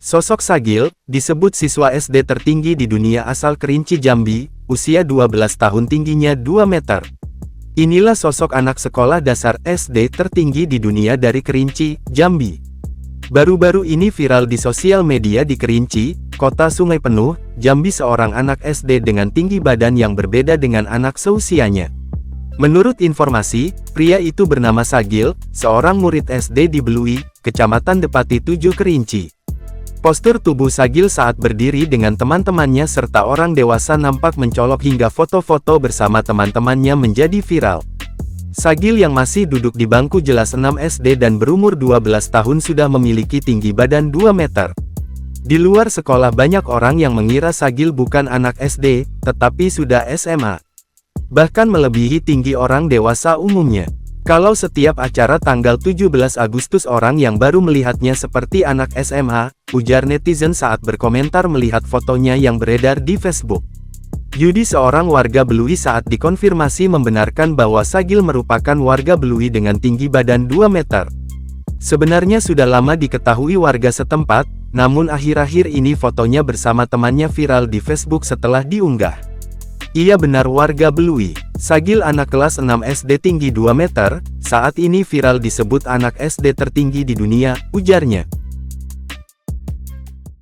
Sosok Sagil, disebut siswa SD tertinggi di dunia asal Kerinci Jambi, usia 12 tahun tingginya 2 meter. Inilah sosok anak sekolah dasar SD tertinggi di dunia dari Kerinci, Jambi. Baru-baru ini viral di sosial media di Kerinci, kota Sungai Penuh, Jambi seorang anak SD dengan tinggi badan yang berbeda dengan anak seusianya. Menurut informasi, pria itu bernama Sagil, seorang murid SD di Belui, Kecamatan Depati 7 Kerinci. Postur tubuh Sagil saat berdiri dengan teman-temannya serta orang dewasa nampak mencolok hingga foto-foto bersama teman-temannya menjadi viral. Sagil yang masih duduk di bangku kelas 6 SD dan berumur 12 tahun sudah memiliki tinggi badan 2 meter. Di luar sekolah banyak orang yang mengira Sagil bukan anak SD, tetapi sudah SMA. Bahkan melebihi tinggi orang dewasa umumnya. Kalau setiap acara tanggal 17 Agustus orang yang baru melihatnya seperti anak SMA, ujar netizen saat berkomentar melihat fotonya yang beredar di Facebook. Yudi seorang warga Belui saat dikonfirmasi membenarkan bahwa Sagil merupakan warga Belui dengan tinggi badan 2 meter. Sebenarnya sudah lama diketahui warga setempat, namun akhir-akhir ini fotonya bersama temannya viral di Facebook setelah diunggah. Ia benar warga Belui. Sagil anak kelas 6 SD tinggi 2 meter, saat ini viral disebut anak SD tertinggi di dunia, ujarnya.